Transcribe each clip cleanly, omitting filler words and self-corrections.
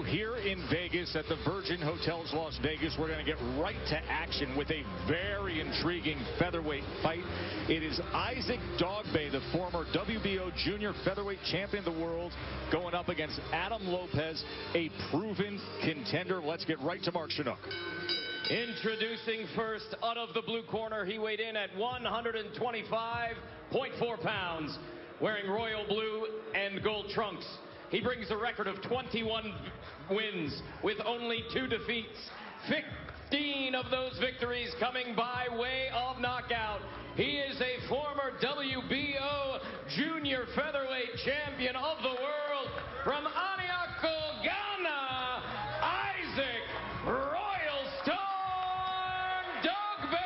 Here in Vegas at the Virgin Hotels Las Vegas, we're going to get right to action with a very intriguing featherweight fight. It is Isaac Dogboe, the former WBO junior featherweight champion of the world, going up against Adam Lopez, a proven contender. Let's get right to Mark Chinook. Introducing first, out of the blue corner, he weighed in at 125.4 pounds, wearing royal blue and gold trunks. He brings a record of 21 wins with only 2 defeats. 15 of those victories coming by way of knockout. He is a former WBO junior featherweight champion of the world from Aniako, Ghana, Isaac Royal Storm Dogboe.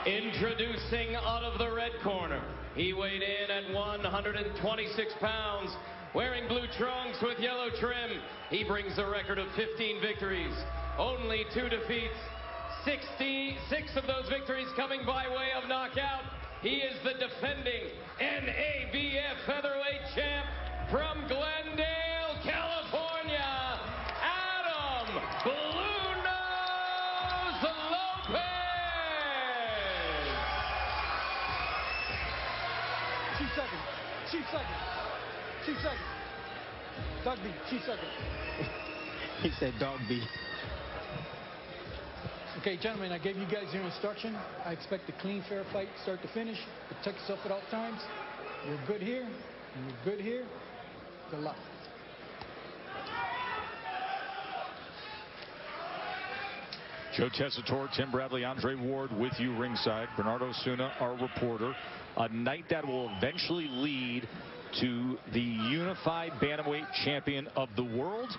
Introducing out of the red corner, he weighed in at 126 pounds, wearing blue trunks with yellow trim. He brings a record of 15 victories, only 2 defeats. 66 of those victories coming by way of knockout. He is the defending NABF featherweight champ from Glendale, California, Adam Blue Nose Lopez. Shoot second. Dogboe, shoot second. He said Dogboe. Okay, gentlemen, I gave you guys your instruction. I expect a clean, fair fight, start to finish. Protect yourself at all times. You're good here, and you're good here. Good luck. Joe Tessitore, Tim Bradley, Andre Ward with you ringside. Bernardo Suna, our reporter. A night that will eventually lead to the unified bantamweight champion of the world.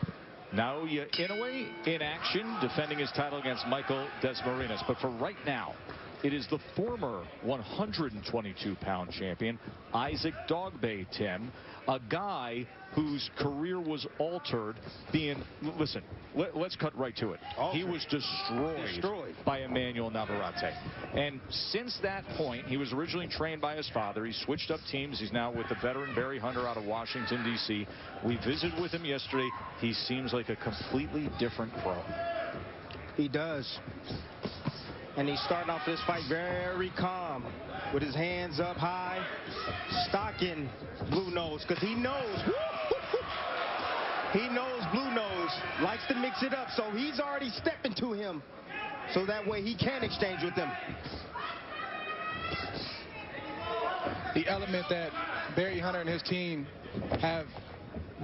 Naoya Inoue in action, defending his title against Michael Desmarinas. But for right now, it is the former 122-pound champion, Isaac Dogboe, Tim, a guy whose career was altered being, listen, let's cut right to it. Altered. He was destroyed by Emmanuel Navarrete. And since that point, he was originally trained by his father. He switched up teams. He's now with the veteran Barry Hunter out of Washington, D.C. We visited with him yesterday. He seems like a completely different pro. He does. And he's starting off this fight very calm, with his hands up high, stalking Blue Nose, because he knows Blue Nose likes to mix it up, so he's already stepping to him, so that way he can exchange with him. The element that Barry Hunter and his team have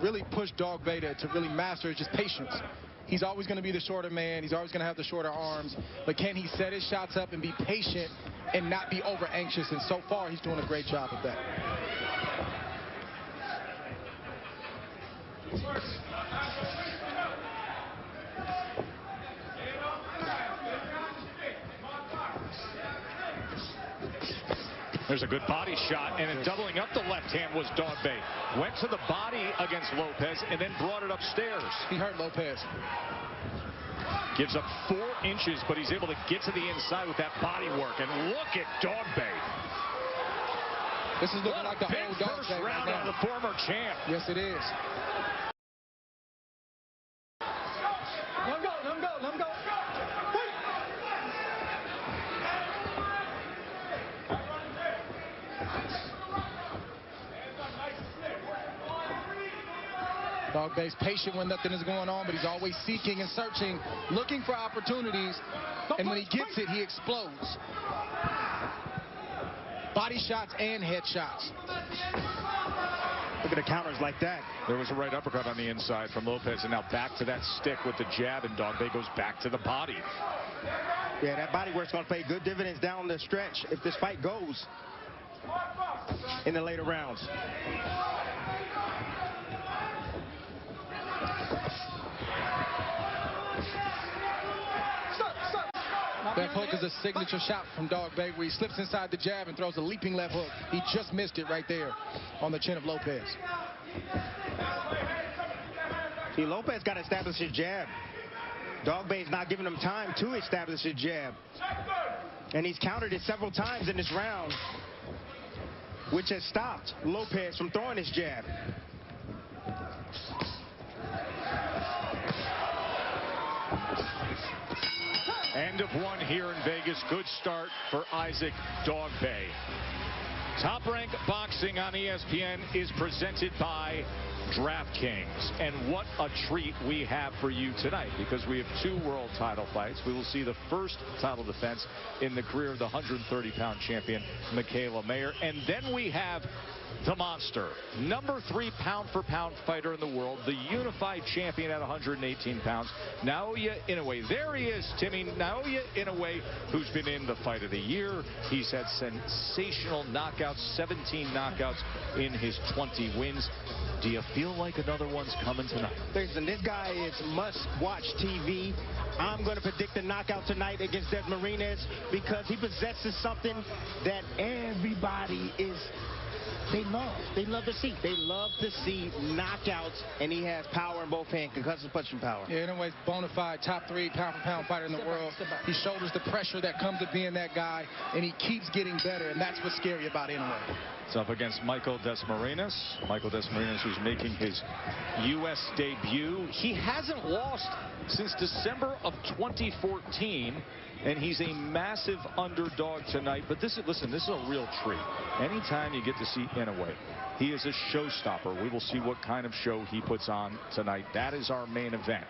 really pushed Dogboe to really master is just patience. He's always going to be the shorter man. He's always going to have the shorter arms. But can he set his shots up and be patient and not be over anxious? And so far, he's doing a great job of that. There's a good body shot, and then doubling up the left hand was Dogboe. Went to the body against Lopez and then brought it upstairs. He hurt Lopez. Gives up 4 inches, but he's able to get to the inside with that body work. And look at Dogboe. This is looking like the old Dogboe first round right of the former champ. Yes, it is. Let him go. Dogboe's patient when nothing is going on, but he's always seeking and searching, looking for opportunities, and when he gets it, he explodes. Body shots and head shots. Look at the counters like that. There was a right uppercut on the inside from Lopez, and now back to that stick with the jab, and Dogboe goes back to the body. Yeah, that body work's going to pay good dividends down the stretch if this fight goes in the later rounds. That hook is a signature shot from Dogboe, where he slips inside the jab and throws a leaping left hook. He just missed it right there on the chin of Lopez. See, Lopez got to establish his jab. Dogboe's not giving him time to establish his jab. And he's countered it several times in this round. which has stopped Lopez from throwing his jab. End of one here in Vegas. Good start for Isaac Dogboe. Top Rank Boxing on ESPN is presented by DraftKings. And what a treat we have for you tonight, because we have 2 world title fights. We will see the first title defense in the career of the 130-pound champion, Michaela Mayer. And then we have the monster, number 3 pound-for-pound fighter in the world, the unified champion at 118 pounds, Naoya Inoue. There he is, Timmy. Naoya Inoue, who's been in the fight of the year. He's had sensational knockouts, 17 knockouts in his 20 wins. Do you feel like another one's coming tonight? Listen, this guy is must-watch TV. I'm going to predict a knockout tonight against Desmarinez because he possesses something that everybody is... They love to see. They love to see knockouts, and he has power in both hands, concussive punching power. Yeah, Inoue's bona fide top 3 pound-for-pound fighter in the world. He shoulders the pressure that comes with being that guy, and he keeps getting better, and that's what's scary about Inoue. It's up against Michael Desmarinez. Michael Desmarinez, who's making his U.S. debut. He hasn't lost since December of 2014. And he's a massive underdog tonight. But this is a real treat. Anytime you get to see Inoue, he is a showstopper. We will see what kind of show he puts on tonight. That is our main event.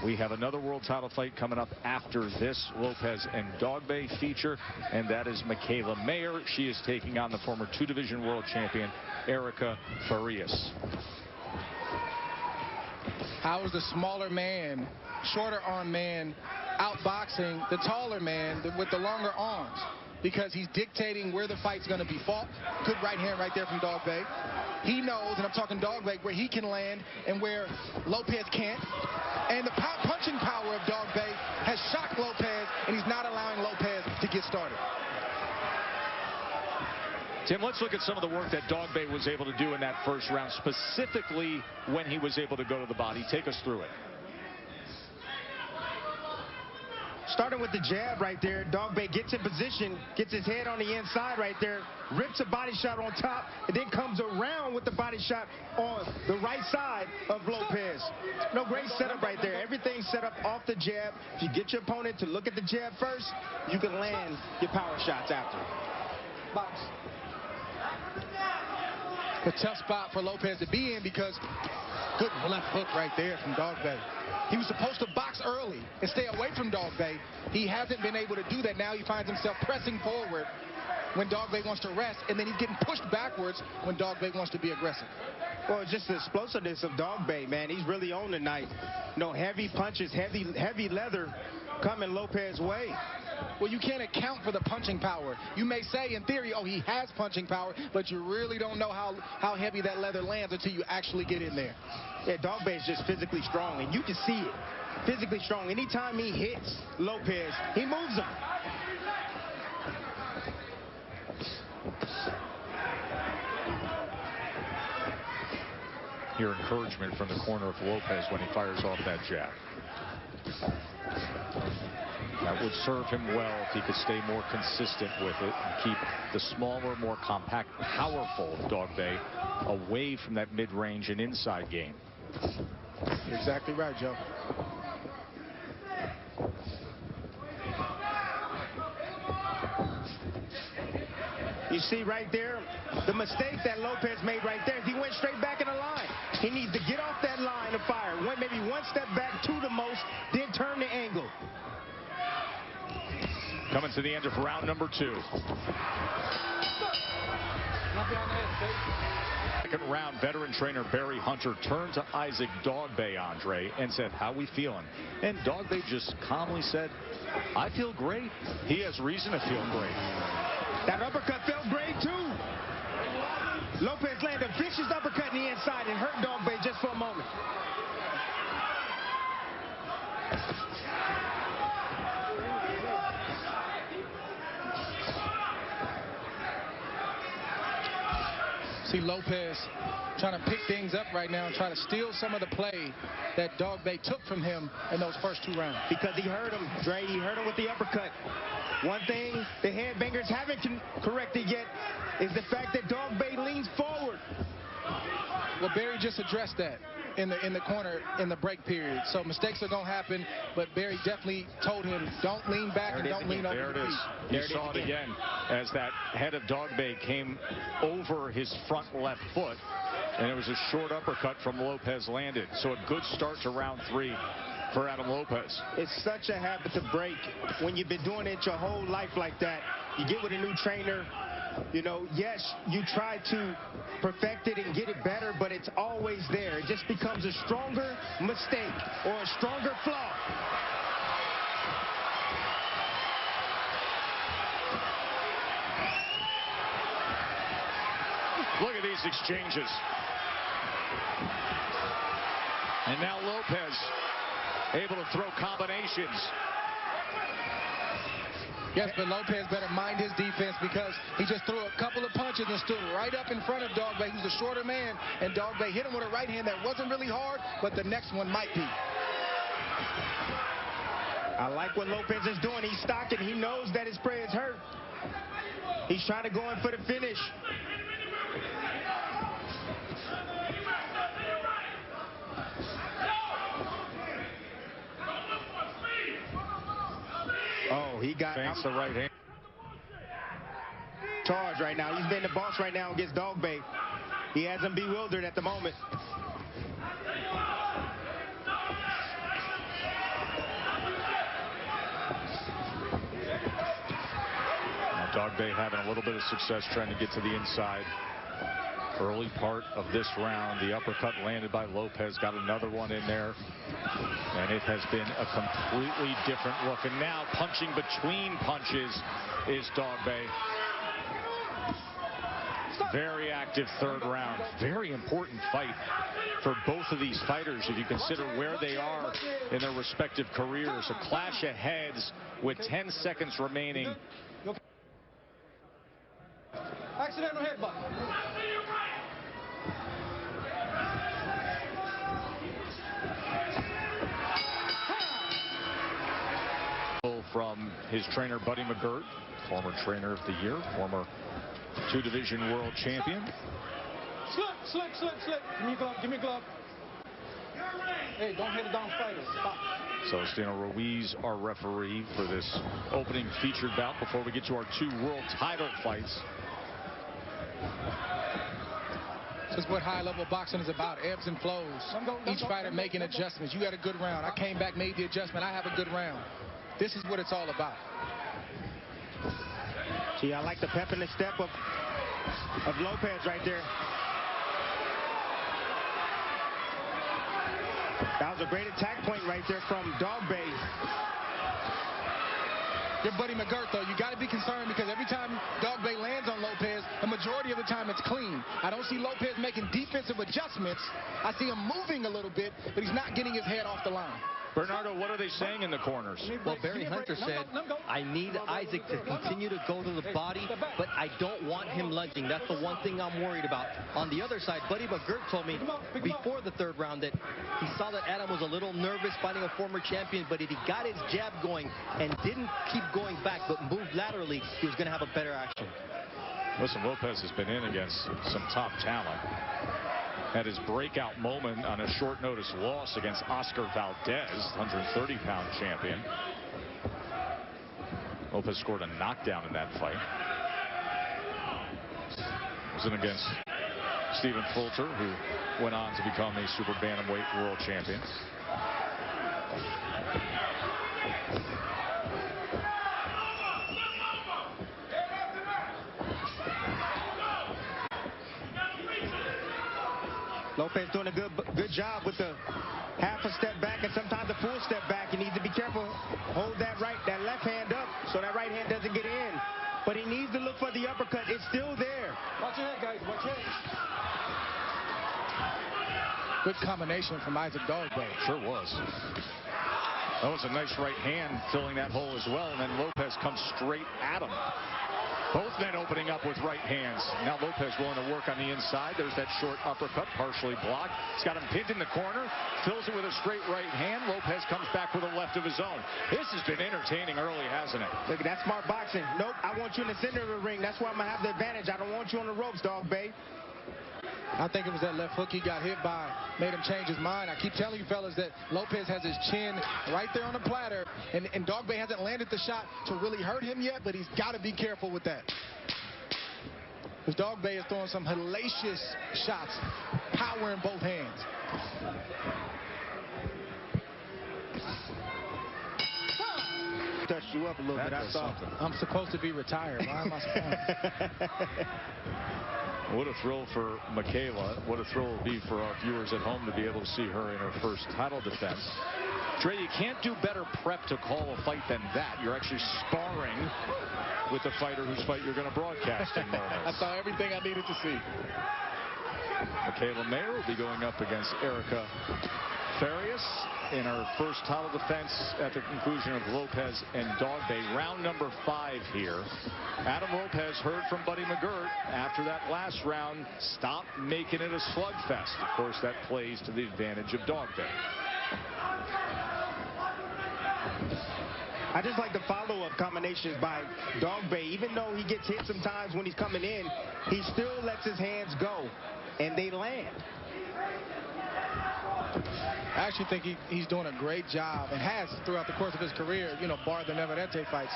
We have another world title fight coming up after this Lopez and Dogboe feature, and that is Michaela Mayer. She is taking on the former 2-division world champion, Erica Farias. How is the smaller man, shorter arm man, outboxing the taller man with the longer arms? Because he's dictating where the fight's going to be fought. Good right hand right there from Dogboe. He knows, and I'm talking Dogboe, where he can land and where Lopez can't. And the punching power of Dogboe has shocked Lopez, and he's not allowing Lopez to get started. Tim, let's look at some of the work that Dogboe was able to do in that first round, specifically when he was able to go to the body. Take us through it. Starting with the jab right there, Dogboe gets in position, gets his head on the inside right there, rips a body shot on top, and then comes around with the body shot on the right side of Lopez. No, great setup right there. Everything's set up off the jab. If you get your opponent to look at the jab first, you can land your power shots after. Box. A tough spot for Lopez to be in because good left hook right there from Dogboe. He was supposed to box early and stay away from Dogboe. He hasn't been able to do that. Now he finds himself pressing forward when Dogboe wants to rest, and then he's getting pushed backwards when Dogboe wants to be aggressive. Well, just the explosiveness of Dogboe, man. He's really on tonight. No heavy punches, heavy leather coming Lopez's way. Well, you can't account for the punching power. You may say in theory, oh, he has punching power, but you really don't know how heavy that leather lands until you actually get in there. Yeah, Dogboe is just physically strong, and you can see it. Physically strong. Anytime he hits Lopez, he moves him. Hear encouragement from the corner of Lopez when he fires off that jab. That would serve him well if he could stay more consistent with it and keep the smaller, more compact, powerful Dogboe away from that mid-range and inside game. You're exactly right, Joe. You see right there, the mistake that Lopez made right there, he went straight back in the line. He needs to get off that line and fire. Maybe one step back, 2 the most, then turn the angle. Coming to the end of round number 2. Second round, veteran trainer Barry Hunter turned to Isaac Dogboe, Andre, and said, "How we feeling?" And Dogboe just calmly said, "I feel great." He has reason to feel great. That uppercut felt great, too. Lopez landed a vicious uppercut in the inside and hurt Dogboe just for a moment. See Lopez trying to pick things up right now and try to steal some of the play that Dogboe took from him in those first 2 rounds. Because he hurt him, Dre. He hurt him with the uppercut. One thing the headbangers haven't corrected yet is the fact that Dogboe leans forward. Well, Barry just addressed that in the corner in the break period. So mistakes are going to happen, but Barry definitely told him, don't lean back and don't lean over There it your is. feet. You saw it again as that head of Dogboe came over his front left foot, and it was a short uppercut from Lopez landed. So a good start to round 3 for Adam Lopez. It's such a habit to break when you've been doing it your whole life like that. You get with a new trainer, you know, yes, you try to perfect it and get it better, but it's always there. It just becomes a stronger mistake or a stronger flaw. Look at these exchanges. And now Lopez able to throw combinations. Yes, but Lopez better mind his defense because he just threw a couple of punches and stood right up in front of Dogboe, who's a shorter man, and Dogboe hit him with a right hand that wasn't really hard, but the next one might be. I like what Lopez is doing. He's stocking. He knows that his prey is hurt. He's trying to go in for the finish. Oh, he got Feints the right hand. Charge right now. He's been the boss right now against Dogboe. He has him bewildered at the moment. Now Dogboe having a little bit of success trying to get to the inside. Early part of this round, the uppercut landed by Lopez, got another one in there, and it has been a completely different look. And now punching between punches is Dogboe. Very active 3rd round. Very important fight for both of these fighters if you consider where they are in their respective careers. A clash of heads with 10 seconds remaining. Accidental headbutt. From his trainer, Buddy McGirt, former trainer of the year, former 2-division world champion. Slip. Give me a glove, give me a glove. Hey, don't hit a down fighter. Stop. Celestino Ruiz, our referee for this opening featured bout before we get to our 2 world title fights. This is what high-level boxing is about, ebbs and flows. Each fighter making adjustments. You had a good round. I came back, made the adjustment. I have a good round. This is what it's all about. See, I like the pep and the step of Lopez right there. That was a great attack point right there from Dogboe. Your Buddy McGirt, though, you got to be concerned because every time Dogboe lands on Lopez, the majority of the time it's clean. I don't see Lopez making defensive adjustments. I see him moving a little bit, but he's not getting his head off the line. Bernardo, what are they saying in the corners? Well, Barry Hunter said, I need Isaac to continue to go to the body, but I don't want him lunging. That's the one thing I'm worried about. On the other side, Buddy McGirt told me before the 3rd round that he saw that Adam was a little nervous fighting a former champion, but if he got his jab going and didn't keep going back but moved laterally, he was going to have a better action. Listen, Lopez has been in against some top talent. Had his breakout moment on a short notice loss against Oscar Valdez, 130-pound champion. Lopez scored a knockdown in that fight. It was in against Stephen Fulter, who went on to become a super bantamweight world champion. Lopez doing a good job with the half a step back and sometimes a full step back. He needs to be careful. Hold that left hand up so that right hand doesn't get in. But he needs to look for the uppercut. It's still there. Watch your head, guys. Watch your head. Good combination from Isaac Dogboe. Sure was. That was a nice right hand filling that hole as well. And then Lopez comes straight at him. Both men opening up with right hands. Now Lopez willing to work on the inside. There's that short uppercut, partially blocked. He's got him pinned in the corner. Fills it with a straight right hand. Lopez comes back with a left of his own. This has been entertaining early, hasn't it? Look, that's smart boxing. Nope, I want you in the center of the ring. That's why I'm going to have the advantage. I don't want you on the ropes, Dogboe. I think it was that left hook he got hit by, made him change his mind. I keep telling you fellas that Lopez has his chin right there on the platter, and Dogboe hasn't landed the shot to really hurt him yet, but he's got to be careful with that. Because Dogboe is throwing some hellacious shots, power in both hands. Touched you up a little bit, I saw. I'm supposed to be retired. Why am I surprised? What a thrill for Michaela. What a thrill it will be for our viewers at home to be able to see her in her first title defense. Dre, you can't do better prep to call a fight than that. You're actually sparring with the fighter whose fight you're going to broadcast in moments. I saw everything I needed to see. Michaela Mayer will be going up against Erica Farias in her first title defense at the conclusion of Lopez and Dogboe. Round number 5 here. Adam Lopez heard from Buddy McGirt after that last round. Stop making it a slugfest. Of course, that plays to the advantage of Dogboe. I just like the follow-up combinations by Dogboe. Even though he gets hit sometimes when he's coming in, he still lets his hands go, and they land. I actually think he's doing a great job, and has throughout the course of his career, you know, bar the Navarrete fights,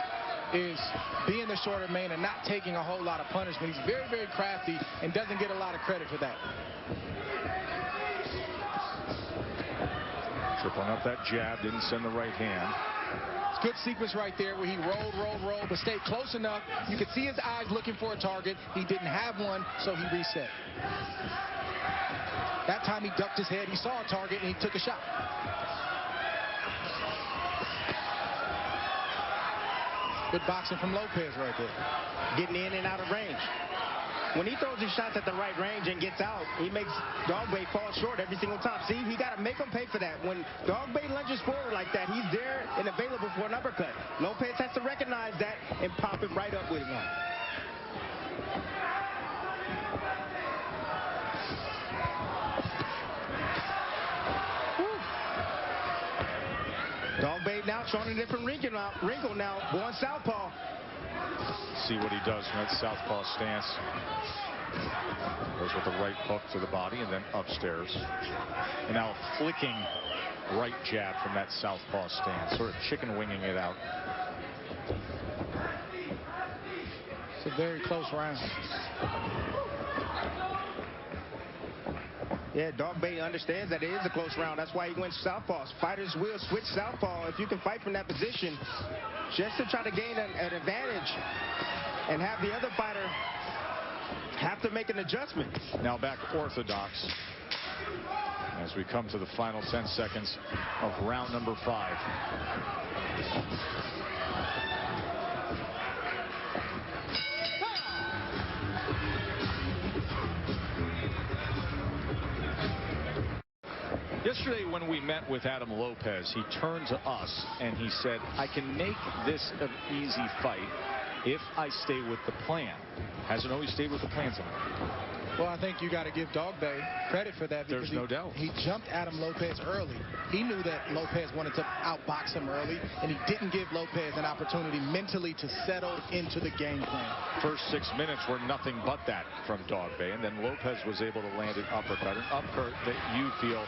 is being the shorter man and not taking a whole lot of punishment. He's very, very crafty and doesn't get a lot of credit for that. Tripling up that jab, didn't send the right hand. It's good sequence right there where he rolled, but stayed close enough. You could see his eyes looking for a target. He didn't have one, so he reset. That time he ducked his head, he saw a target, and he took a shot. Good boxing from Lopez right there. Getting in and out of range. When he throws his shots at the right range and gets out, he makes Dogboe fall short every single time. See, he got to make him pay for that. When Dogboe lunges forward like that, he's there and available for an uppercut. Lopez has to recognize that and pop it right up with one. Dogboe now showing a different wrinkle now, going southpaw. See what he does from that southpaw stance. Goes with the right hook to the body and then upstairs. And now flicking right jab from that southpaw stance, sort of chicken winging it out. It's a very close round. Yeah, Dogboe understands that it is a close round. That's why he went southpaw. Fighters will switch southpaw if you can fight from that position, just to try to gain an advantage and have the other fighter have to make an adjustment. Now back orthodox as we come to the final 10 seconds of round number 5. Yesterday when we met with Adam Lopez, he turned to us and he said, I can make this an easy fight if I stay with the plan. Hasn't always stayed with the plan tonight. Well, I think you got to give Dogboe credit for that, because there's no doubt he jumped Adam Lopez early. He knew that Lopez wanted to outbox him early, and he didn't give Lopez an opportunity mentally to settle into the game plan. First 6 minutes were nothing but that from Dogboe, and then Lopez was able to land an uppercut that you feel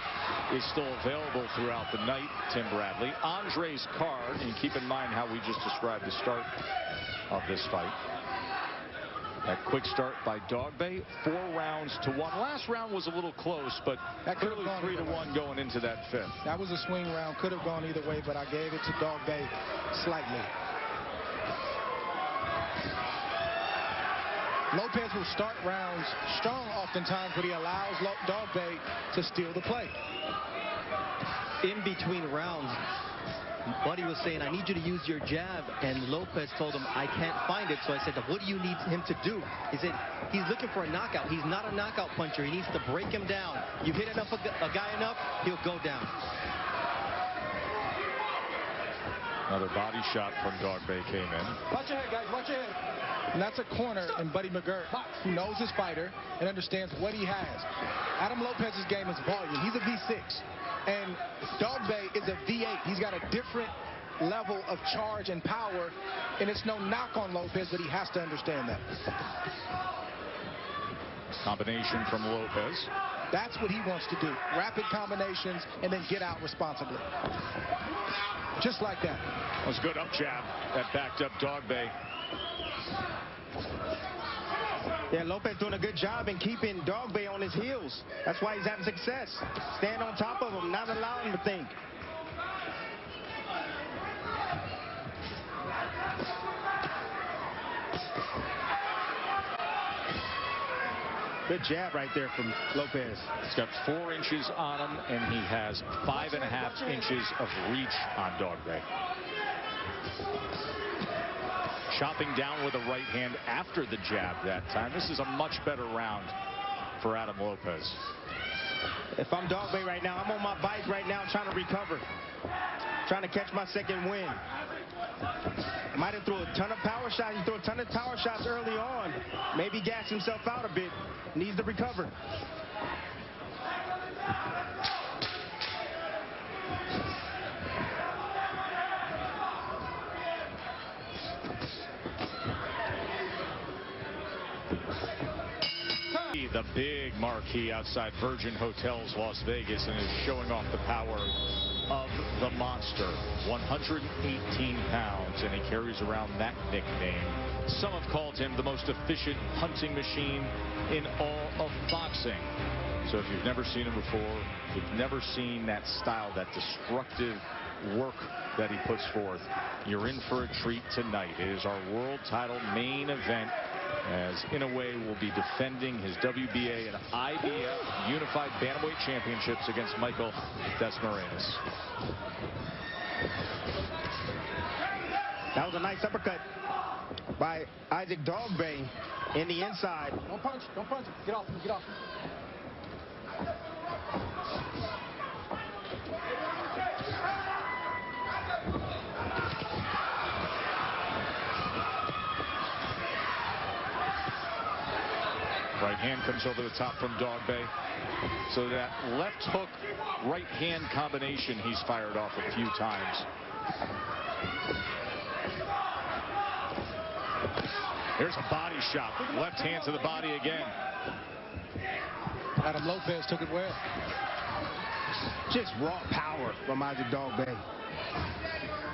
is still available throughout the night, Tim Bradley. Andre's card, and keep in mind how we just described the start of this fight. That quick start by Dogboe, 4 rounds to 1. Last round was a little close, but that clearly 3-1 going into that 5th. That was a swing round. Could have gone either way, but I gave it to Dogboe slightly. Lopez will start rounds strong oftentimes, but he allows Dogboe to steal the play. In between rounds, Buddy was saying, I need you to use your jab, and Lopez told him, I can't find it. So I said, what do you need him to do? He said, he's looking for a knockout. He's not a knockout puncher. He needs to break him down. You hit a guy enough, he'll go down. Another body shot from Dogboe came in. Watch your head, guys. Watch your head. And that's a corner in Buddy McGirt, who knows his fighter and understands what he has. Adam Lopez's game is volume. He's a V6. And Dogboe is a V8. He's got a different level of charge and power. And it's no knock on Lopez, but he has to understand that. Combination from Lopez. That's what he wants to do. Rapid combinations and then get out responsibly. Just like that. That was a good up jab that backed up Dogboe. Yeah, Lopez doing a good job in keeping Dogboe on his heels. That's why he's having success. Stand on top of him, not allow him to think. Good jab right there from Lopez. He's got 4 inches on him, and he has 5.5 inches of reach on Dogboe. Chopping down with a right hand after the jab that time. This is a much better round for Adam Lopez. If I'm Dogboe right now, I'm on my bike right now trying to recover. Trying to catch my second win. Might have thrown a ton of power shots. He threw a ton of power shots early on. Maybe gassed himself out a bit. Needs to recover. The big marquee outside Virgin Hotels, Las Vegas, and is showing off the power of the monster. 118 pounds, and he carries around that nickname. Some have called him the most efficient punting machine in all of boxing. So if you've never seen him before, if you've never seen that style, that destructive work that he puts forth, you're in for a treat tonight. It is our world title main event, as Inoue will be defending his WBA and IBF Unified Bantamweight Championships against Michael Desmarais. That was a nice uppercut by Isaac Dogboe in the inside. Don't punch. Don't punch. Get off him. Get off him. Right hand comes over the top from Dogboe. So that left hook, right hand combination he's fired off a few times. There's a body shot. Left hand to the body again. Adam Lopez took it well. Just raw power from Isaac Dogboe.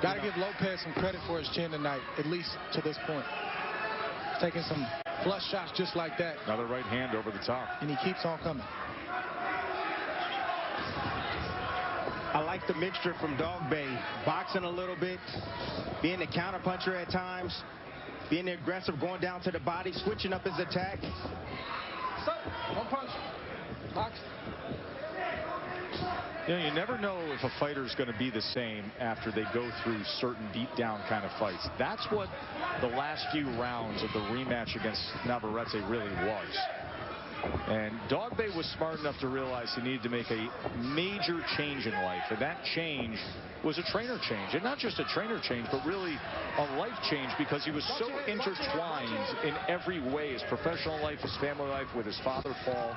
Got to give Lopez some credit for his chin tonight, at least to this point. Taking some flush shots just like that. Another right hand over the top. And he keeps on coming. I like the mixture from Dogboe. Boxing a little bit, being a counterpuncher at times, being aggressive, going down to the body, switching up his attack. Stop. Don't punch. Box. You know, you never know if a fighter's going to be the same after they go through certain beat down kind of fights. That's what the last few rounds of the rematch against Navarrete really was. And Dogboe was smart enough to realize he needed to make a major change in life. And that change was a trainer change. And not just a trainer change, but really a life change, because he was so intertwined in every way. His professional life, his family life, with his father, Paul.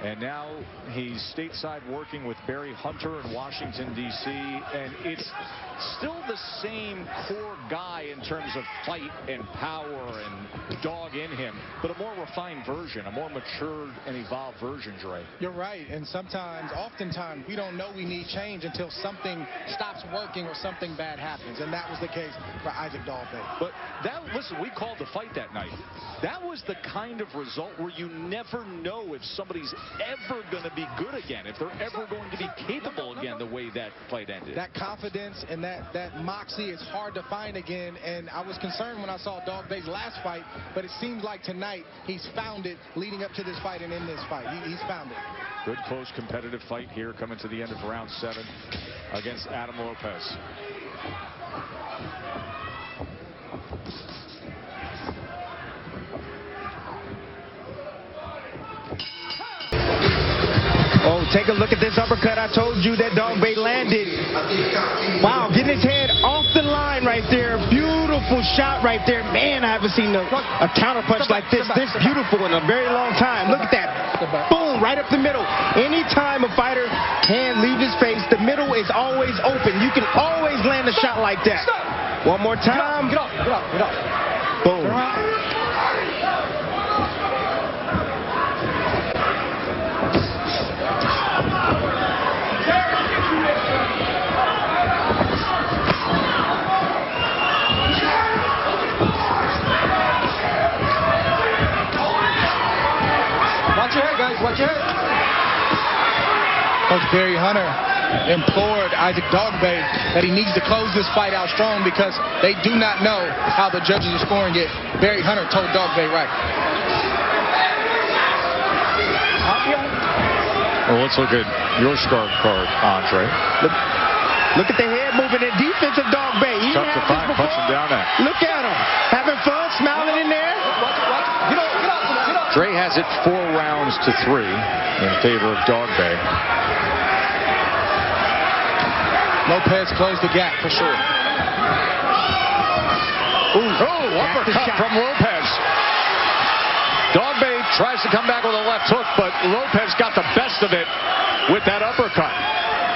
And now he's stateside working with Barry Hunter in Washington, D.C. And it's still the same core guy in terms of fight and power and dog in him, but a more refined version, a more matured and evolved version, Dre. You're right. And oftentimes, we don't know we need change until something stops working or something bad happens. And that was the case for Isaac Dogboe. But listen, we called the fight that night. That was the kind of result where you never know if somebody's ever going to be good again, if they're ever going to be capable again, the way that fight ended. That confidence and that moxie is hard to find again, and I was concerned when I saw Dogboe's last fight, but it seems like tonight he's found it leading up to this fight and in this fight. He's found it. Good, close, competitive fight here coming to the end of round 7 against Adam Lopez. Oh, take a look at this uppercut. I told you that Dogboe landed. Wow, getting his head off the line right there. Beautiful shot right there. Man, I haven't seen a counterpunch like this beautiful in a very long time. Look at that. Boom, right up the middle. Anytime a fighter hand leaves his face, the middle is always open. You can always land a shot like that. One more time. Get up. Boom. Watch your head, guys. Watch your head. Coach Barry Hunter implored Isaac Dogboe that he needs to close this fight out strong because they do not know how the judges are scoring it. Barry Hunter told Dogboe right. Well, let's look at your scorecard card, Andre. Look at the head moving in defense of Dogboe. Tough to find, punching down at. Look at him. Having fun, smiling in there. Get up. Dre has it 4 rounds to 3 in favor of Dogboe. Lopez closed the gap for sure. Uppercut from Lopez. Dogboe tries to come back with a left hook, but Lopez got the best of it with that uppercut.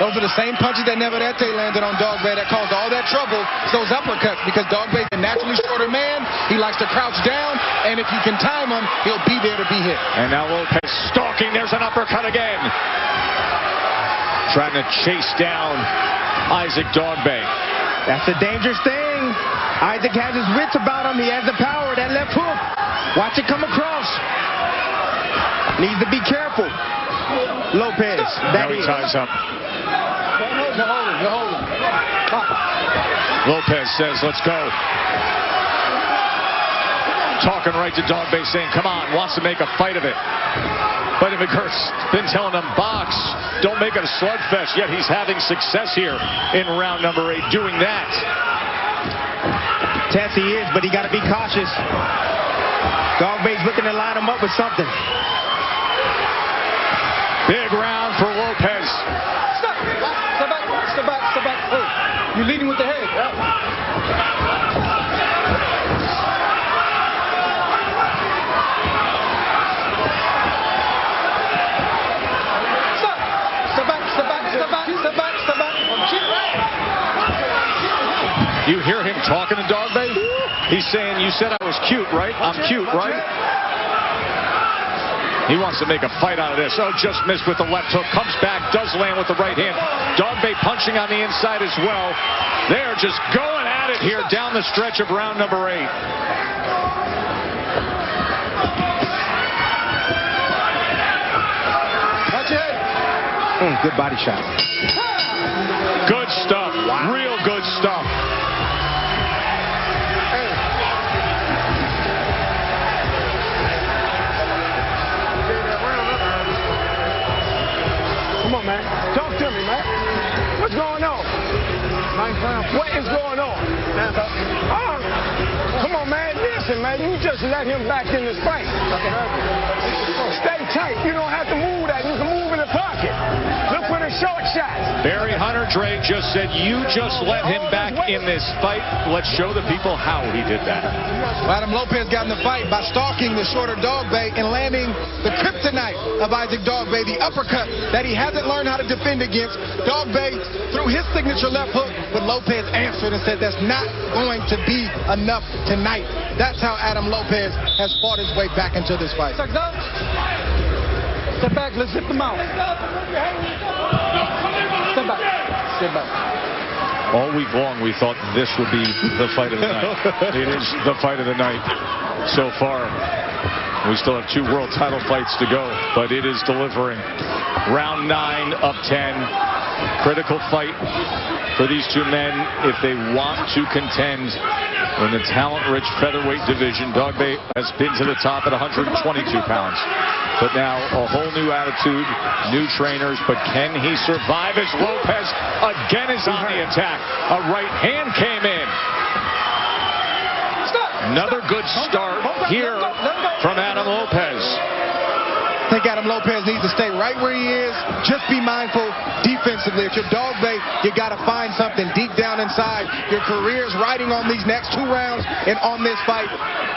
Those are the same punches that Navarrete landed on Dogboe that caused all that trouble. It's those uppercuts because Dogboe's a naturally shorter man. He likes to crouch down, and if you can time him, he'll be there to be hit. And now Lopez stalking. There's an uppercut again. Trying to chase down Isaac Dogboe. That's the dangerous thing. Isaac has his wits about him. He has the power. That left hook. Watch it come across. Needs to be careful. Lopez. Now he ties up. You're holding. Lopez says, let's go. Talking right to Dogboe, saying, come on, wants to make a fight of it. Buddy McGirt's been telling him, box, don't make it a slugfest, yet he's having success here in round number 8 doing that. Yes, he is, but he got to be cautious. Dogboe's looking to line him up with something. Big round for Lopez. Step back. Hey, you're leading with the head. Step back. You hear him talking to Dogboe? He's saying, you said I was cute, right? I'm cute, right? He wants to make a fight out of this. Oh, just missed with the left hook. Comes back, does land with the right hand. Dogboe punching on the inside as well. They're just going at it here down the stretch of round number 8. Watch your head. Good body shot. Good stuff. Wow. Real good stuff. Come on, man. Talk to me, man. What's going on? What is going on? Come on, man. Listen, man. You just let him back in this fight. Stay tight. You don't have to move that. You can move in the pocket. Look for the short shots. Barry Hunter Drake just said, you just let him back in this fight. Let's show the people how he did that. Adam Lopez got in the fight by stalking the shorter Dogboe and landing the kryptonite of Isaac Dogboe, the uppercut that he hasn't learned how to defend against. Dogboe threw his signature left hook, but Lopez answered and said that's not going to be enough tonight. That's how Adam Lopez has fought his way back into this fight. Step back, let's zip them out. Step back. All week long, we thought this would be the fight of the night. It is the fight of the night so far. We still have 2 world title fights to go, but it is delivering. Round 9 of 10. Critical fight for these 2 men if they want to contend in the talent-rich featherweight division. Dogboe has been to the top at 122 pounds. But now a whole new attitude, new trainers. But can he survive as Lopez again is on the attack? A right hand came in. Another good start here from Adam Lopez. think Adam Lopez needs to stay right where he is. Just be mindful defensively. If you're Dogboe, you got to find something deep down inside. Your career's riding on these next 2 rounds and on this fight.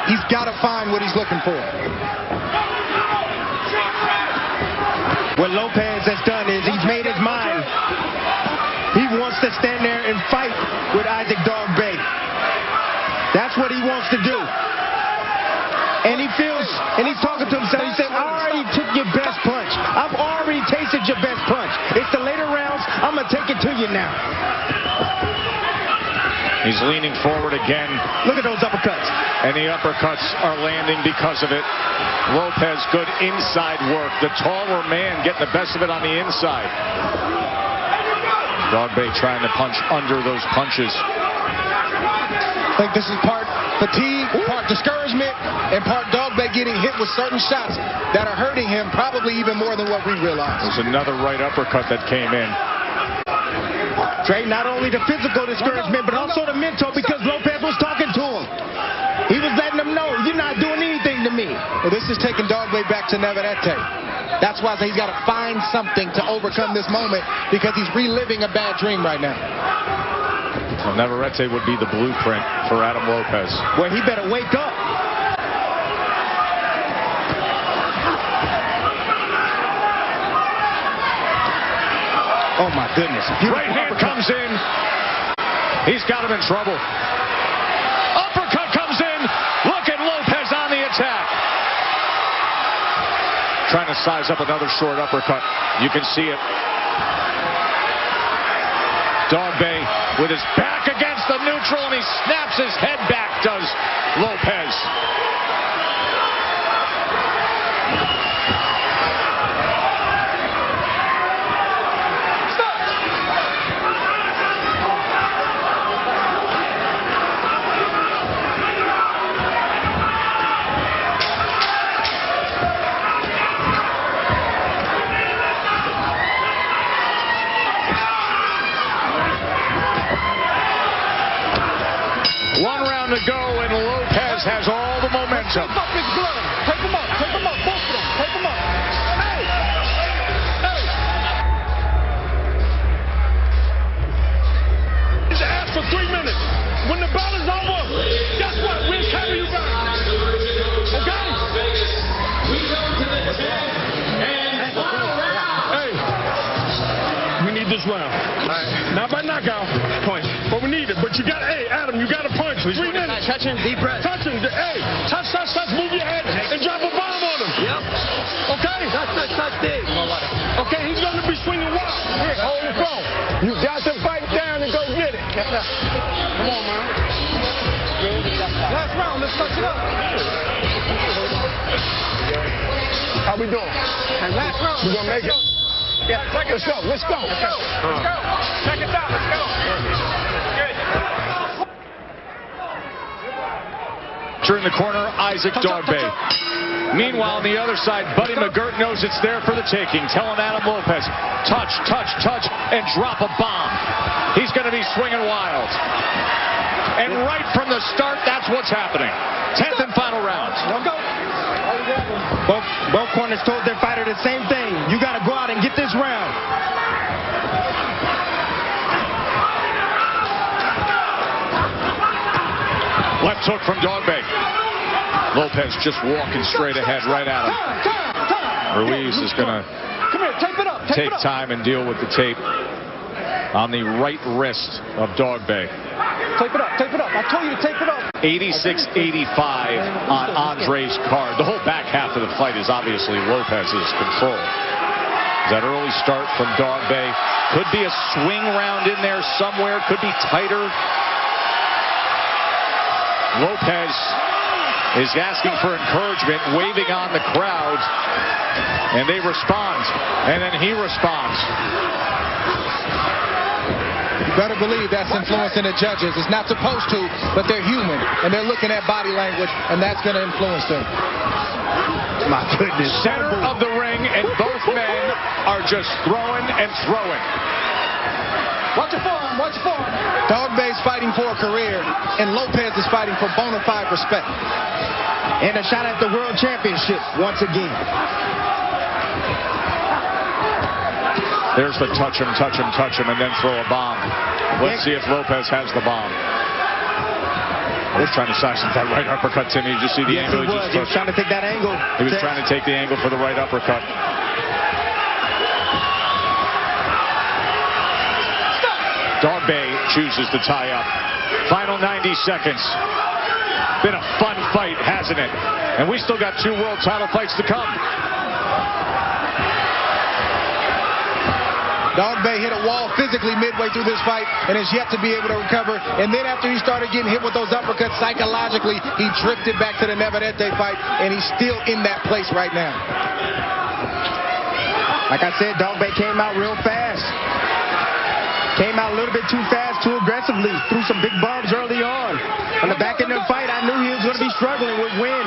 He's got to find what he's looking for. What Lopez has done is he's made his mind. He wants to stand there and fight with Isaac Dogboe. That's what he wants to do. And he feels, and he's talking to himself, he said, I already took your best punch. I've already tasted your best punch. It's the later rounds, I'm going to take it to you now. He's leaning forward again. Look at those uppercuts. And the uppercuts are landing because of it. Lopez, good inside work. The taller man getting the best of it on the inside. Dogboe trying to punch under those punches. I think this is part fatigue, part discouragement, and part Dogboe getting hit with certain shots that are hurting him probably even more than what we realize. There's another right uppercut that came in. Trey, not only the physical discouragement, but also the mental, because Lopez was talking to him. He was letting him know, you're not doing anything to me. Well, this is taking Dogboe back to Navarrete. That's why I say he's got to find something to overcome this moment, because he's reliving a bad dream right now. Well, Navarrete would be the blueprint for Adam Lopez. Well, he better wake up. Oh, my goodness. Right hand comes in. He's got him in trouble. Uppercut comes in. Look at Lopez on the attack. Trying to size up another short uppercut. You can see it. Dogboe with his back against the neutral, and he snaps his head back, does Lopez. One round to go, and Lopez has all the momentum. Take him up, both of them. Take him up. Hey! Hey! He's asked for 3 minutes. When the battle is over, guess what? We'll carry you back. Okay? Hey, we need this round. Not by knockout. Punch. But we need it. But you got, hey, Adam, you got to punch. 3 minutes. Touching, deep breath. Touching. Hey, touch, move your head, and drop a bomb on him. Yep. Okay? Touch, dig. Okay, he's going to be swinging wild. Here, hold the phone. You got to fight down and go get it. Come on, man. Last round, let's touch it up. How we doing? And last round. We going to make it? Yeah, Let's go. Let's go. Check it out. Let's go. In the corner, Isaac Dogboe. Meanwhile, on the other side, Buddy McGirt knows it's there for the taking, telling Adam Lopez, touch, and drop a bomb. He's going to be swinging wild. And right from the start, that's what's happening. 10th and final round. Both corners told their fighter the same thing. You got to go out and get this round. Left hook from Dogboe. Lopez just walking straight ahead right at him. Ruiz is going to take time and deal with the tape on the right wrist of Dogboe. Tape it up. I told you to tape it up. 86-85 on Andre's card. The whole back half of the fight is obviously Lopez's control. That early start from Dogboe could be a swing round in there somewhere, could be tighter. Lopez is asking for encouragement, waving on the crowd, and they respond, and then he responds. You better believe that's influencing the judges. It's not supposed to, but they're human, and they're looking at body language, and that's going to influence them. My goodness. Center of the ring, and both men are just throwing and throwing. Watch your form. Dogboe's fighting for a career, and Lopez is fighting for bona fide respect. And a shot at the world championship once again. There's the touch him, and then throw a bomb. Let's see if Lopez has the bomb. He's trying to size up that right uppercut, Timmy. Did you see the angle? He was trying to take that angle. He was trying to take the angle for the right uppercut. Dogboe chooses to tie up. Final 90 seconds. Been a fun fight, hasn't it? And we still got 2 world title fights to come. Dogboe hit a wall physically midway through this fight and is yet to be able to recover. And then after he started getting hit with those uppercuts psychologically, he drifted back to the Navarrete fight, and he's still in that place right now. Like I said, Dogboe came out real fast. Came out a little bit too fast, too aggressively. Threw some big bombs early on. On the back end of the fight, I knew he was going to be struggling with win.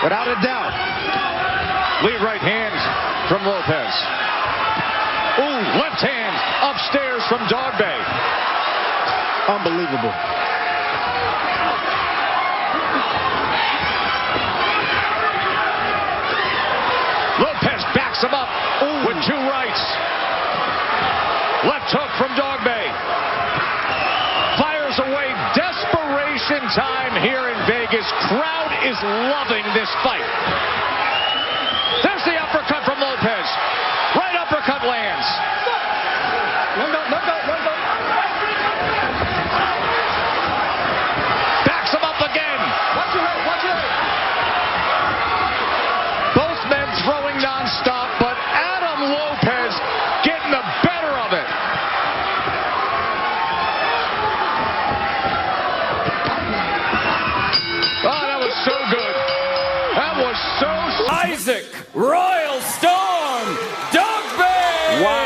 Without a doubt. Lead right hand from Lopez. Ooh, left hand upstairs from Dogboe. Unbelievable. Lopez backs him up with 2 rights. Left hook from Dogboe. Fires away. Desperation time here in Vegas. Crowd is loving this fight. There's the uppercut from Lopez. Right uppercut lands. Backs him up again. Watch your head. Both men throwing nonstop, but Adam Lopez getting the better of it. Oh, that was so good. That was so... Isaac